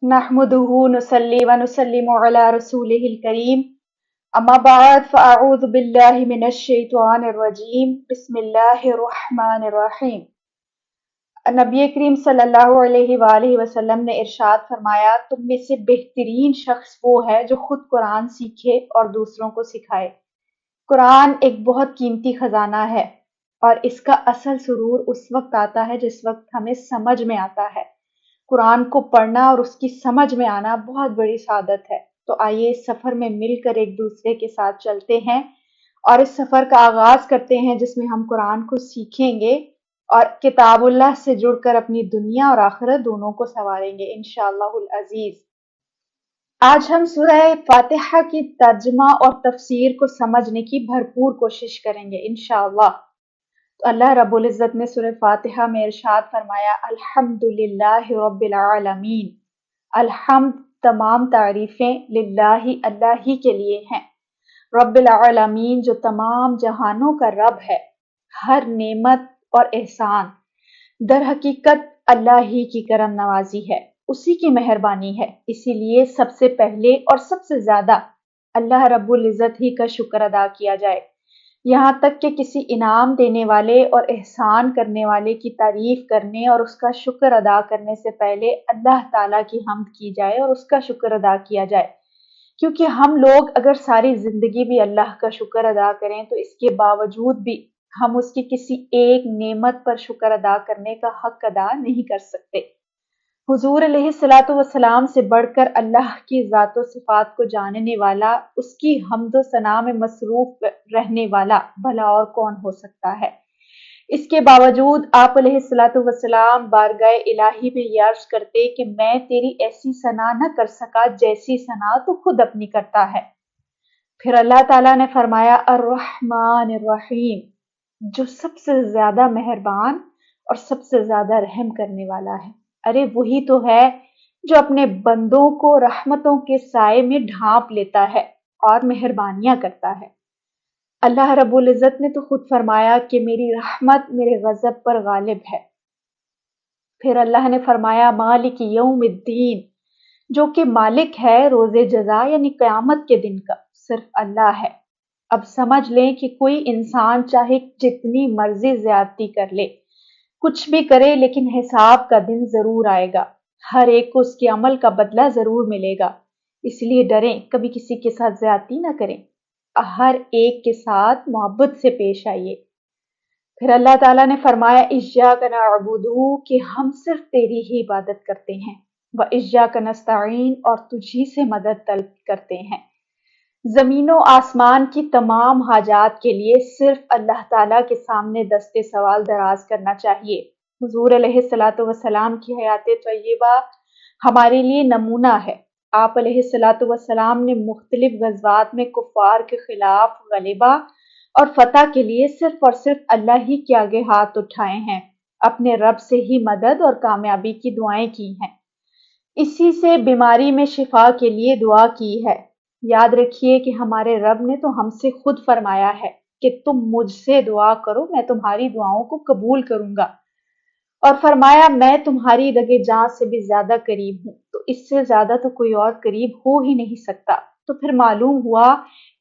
नहमदुहु नुसल्ली व नुसल्लिमु अला रसूलिहिल करीम अम्मा बाद फ़अऊज़ु बिल्लाहि मिनश शैतानिर रजीम बिस्मिल्लाहिर रहमानिर रहीम। नबी करीम सल्लल्लाहु अलैहि वसल्लम ने इरशाद फरमाया, तुम में से बेहतरीन शख्स वो है जो खुद कुरान सीखे और दूसरों को सिखाए। कुरान एक बहुत कीमती खजाना है और इसका असल सुरूर उस वक्त आता है जिस वक्त हमें समझ में आता है। कुरान को पढ़ना और उसकी समझ में आना बहुत बड़ी सादत है। तो आइए इस सफ़र में मिलकर एक दूसरे के साथ चलते हैं और इस सफ़र का आगाज़ करते हैं जिसमें हम कुरान को सीखेंगे और किताबुल्लाह से जुड़कर अपनी दुनिया और आखिरत दोनों को संवारेंगे इंशाअल्लाहुल अज़ीज़। आज हम सूरह फातिहा की तर्जुमा और तफसीर को समझने की भरपूर कोशिश करेंगे इंशाअल्लाह। तो अल्लाह रब्बुल इज़्ज़त ने सूरह फातिहा में इरशाद फरमाया, अल्हम्दुलिल्लाहि रब्बिल आलमीन। अल्हम्द तमाम तारीफें लिल्लाही अल्लाह ही के लिए हैं। रब्बिल आलमीन जो तमाम जहानों का रब है। हर नेमत और एहसान दर हकीकत अल्लाह ही की करम नवाजी है, उसी की मेहरबानी है। इसीलिए सबसे पहले और सबसे ज्यादा अल्लाह रब्बुल इज़्ज़त ही का शुक्र अदा किया जाए। यहाँ तक कि किसी इनाम देने वाले और एहसान करने वाले की तारीफ करने और उसका शुक्र अदा करने से पहले अल्लाह ताला की हम्द की जाए और उसका शुक्र अदा किया जाए। क्योंकि हम लोग अगर सारी जिंदगी भी अल्लाह का शुक्र अदा करें तो इसके बावजूद भी हम उसकी किसी एक नेमत पर शुक्र अदा करने का हक अदा नहीं कर सकते। हुजूर अलैहिस्सलातु वस्सलाम से बढ़कर अल्लाह की ज़ातो सिफ़ात को जानने वाला, उसकी हम्दो सना में मसरूफ़ रहने वाला भला और कौन हो सकता है। इसके बावजूद आप अलैहिस्सलातु वस्सलाम बारगाह इलाही में ये अर्ज़ करते कि मैं तेरी ऐसी सना न कर सका जैसी सना तू खुद अपनी करता है। फिर अल्लाह ताला ने फरमाया अर्रहमानिर रहीम, जो सबसे ज्यादा मेहरबान और सबसे ज्यादा रहम करने वाला है। अरे वही तो है जो अपने बंदों को रहमतों के साए में ढांप लेता है और मेहरबानियां करता है। अल्लाह रब्बुल इज़्ज़त ने तो खुद फरमाया कि मेरी रहमत मेरे गजब पर गालिब है। फिर अल्लाह ने फरमाया मालिक यौमिद्दीन, जो कि मालिक है रोजे जजा यानी क़यामत के दिन का, सिर्फ अल्लाह है। अब समझ लें कि कोई इंसान चाहे जितनी मर्जी ज्यादती कर ले, कुछ भी करे, लेकिन हिसाब का दिन जरूर आएगा। हर एक को उसके अमल का बदला जरूर मिलेगा। इसलिए डरें, कभी किसी के साथ ज्यादती ना करें। हर एक के साथ मोहब्बत से पेश आइए। फिर अल्लाह ताला ने फरमाया इय्याका नअबुदु, कि हम सिर्फ तेरी ही इबादत करते हैं। व इय्याका नस्तईन, और तुझी से मदद तलब करते हैं। ज़मीनों आसमान की तमाम हाजात के लिए सिर्फ अल्लाह ताला के सामने दस्ते सवाल दराज करना चाहिए। हुजूर अलैहिस्सलातु वस्सलाम की हयात तय्यबा हमारे लिए नमूना है। आप अलैहिस्सलातु वस्सलाम ने मुख्तलिफ गज़वात में कुफ़ार के खिलाफ गलिबा और फतह के लिए सिर्फ और सिर्फ अल्लाह ही के आगे हाथ उठाए हैं। अपने रब से ही मदद और कामयाबी की दुआएं की हैं। इसी से बीमारी में शिफा के लिए दुआ की है। याद रखिए कि हमारे रब ने तो हमसे खुद फरमाया है कि तुम मुझसे दुआ करो, मैं तुम्हारी दुआओं को कबूल करूंगा। और फरमाया मैं तुम्हारी रगे जान से भी ज्यादा करीब हूँ। तो इससे ज्यादा तो कोई और करीब हो ही नहीं सकता। तो फिर मालूम हुआ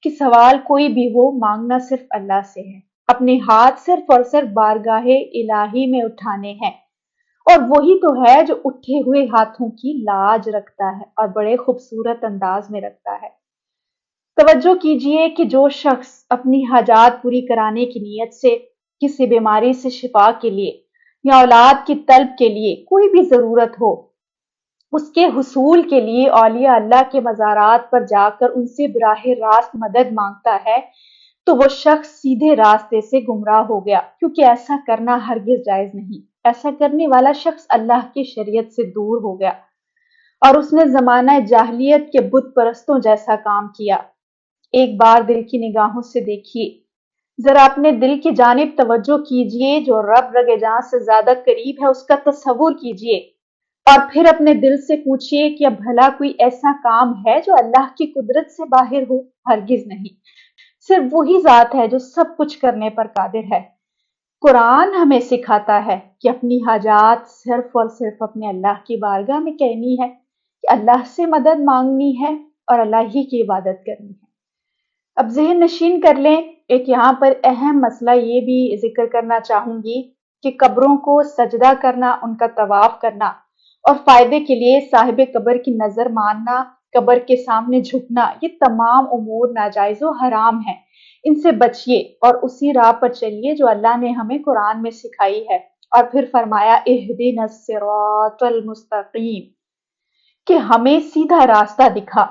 कि सवाल कोई भी हो, मांगना सिर्फ अल्लाह से है। अपने हाथ सिर्फ और सिर्फ बारगाहे इलाही में उठाने हैं। और वही तो है जो उठे हुए हाथों की लाज रखता है और बड़े खूबसूरत अंदाज में रखता है। तवज्जो कीजिए कि जो शख्स अपनी हाजात पूरी कराने की नीयत से किसी बीमारी से शिफा के लिए या औलाद की तलब के लिए कोई भी जरूरत हो, उसके हुसूल के लिए औलिया अल्लाह के मज़ारात पर जाकर उनसे बराह रास्त मदद मांगता है, तो वो शख्स सीधे रास्ते से गुमराह हो गया, क्योंकि ऐसा करना हरगिज जायज नहीं। ऐसा करने वाला शख्स अल्लाह की शरीयत से दूर हो गया और उसने जमाना जाहिलियत के बुत परस्तों जैसा काम किया। एक बार दिल की निगाहों से देखिए, जरा अपने दिल की जानिब तवज्जो कीजिए। जो रब रगे जान से ज्यादा करीब है उसका तस्वुर कीजिए और फिर अपने दिल से पूछिए कि अब भला कोई ऐसा काम है जो अल्लाह की कुदरत से बाहर हो। हरगिज नहीं। सिर्फ वही जात है जो सब कुछ करने पर कादिर है। कुरान हमें सिखाता है कि अपनी हाजात सिर्फ और सिर्फ अपने अल्लाह की बारगाह में कहनी है। کہ اللہ سے مدد مانگنی ہے اور اللہ ہی کی عبادت کرنی ہے۔ اب ذہن نشین کر لیں، ایک یہاں پر اہم مسئلہ یہ بھی ذکر کرنا چاہوں گی کہ قبروں کو سجدہ کرنا، ان کا طواف کرنا اور فائدے کے لیے صاحب قبر کی نظر ماننا، قبر کے سامنے جھکنا، یہ تمام امور ناجائز و حرام ہیں۔ ان سے بچیے اور اسی راہ پر چلیے جو اللہ نے ہمیں قرآن میں سکھائی ہے، اور پھر فرمایا اہدنا الصراط المستقیم، کہ ہمیں سیدھا راستہ دکھا،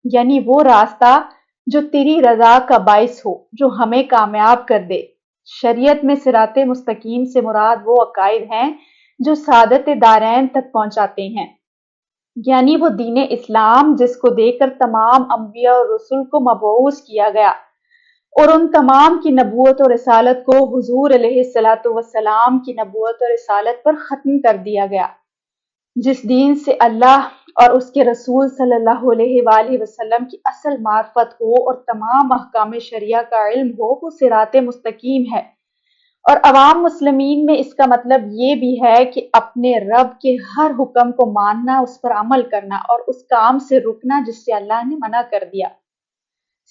یعنی وہ راستہ جو تیری رضا کا باعث ہو، جو ہمیں کامیاب کر دے۔ شریعت میں صراط مستقیم سے مراد وہ عقائد ہیں جو سعادت دارین تک پہنچاتے ہیں، یعنی وہ دین اسلام جس کو دے کر تمام انبیاء اور رسول کو مبعوث کیا گیا، اور ان تمام کی نبوت اور رسالت کو حضور علیہ الصلاۃ والسلام کی نبوت اور رسالت پر ختم کر دیا گیا۔ جس دین سے اللہ اور اس کے رسول صلی اللہ علیہ وآلہ وسلم کی اصل معرفت ہو اور تمام احکام شریعہ کا علم ہو، وہ صراط مستقیم ہے۔ اور عوام مسلمین میں اس کا مطلب یہ بھی ہے کہ اپنے رب کے ہر حکم کو ماننا، اس پر عمل کرنا اور اس کام سے رکنا جس سے اللہ نے منع کر دیا۔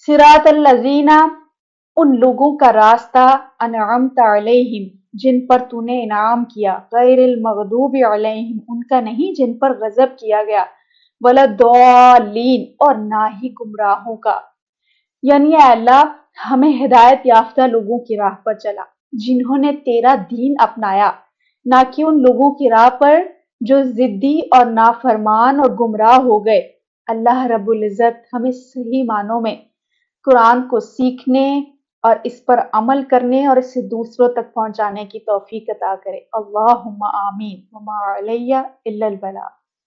صراط الذین، ان لوگوں کا راستہ، انعمت علیہم، جن پر تو نے انعام کیا، غیر المغضوب علیہم، ان کا نہیں جن پر غضب کیا گیا، ولا الضالین، اور نہ ہی گمراہوں کا۔ یعنی اے اللہ، ہمیں ہدایت یافتہ لوگوں کی راہ پر چلا جنہوں نے تیرا دین اپنایا، نہ کہ ان لوگوں کی راہ پر جو ضدی اور نافرمان اور گمراہ ہو گئے۔ اللہ رب العزت ہمیں صحیح معنوں میں قرآن کو سیکھنے اور اس پر عمل کرنے اور اسے دوسروں تک پہنچانے کی توفیق عطا کرے۔ اللہم آمین، وما علیہ الا البلاغ۔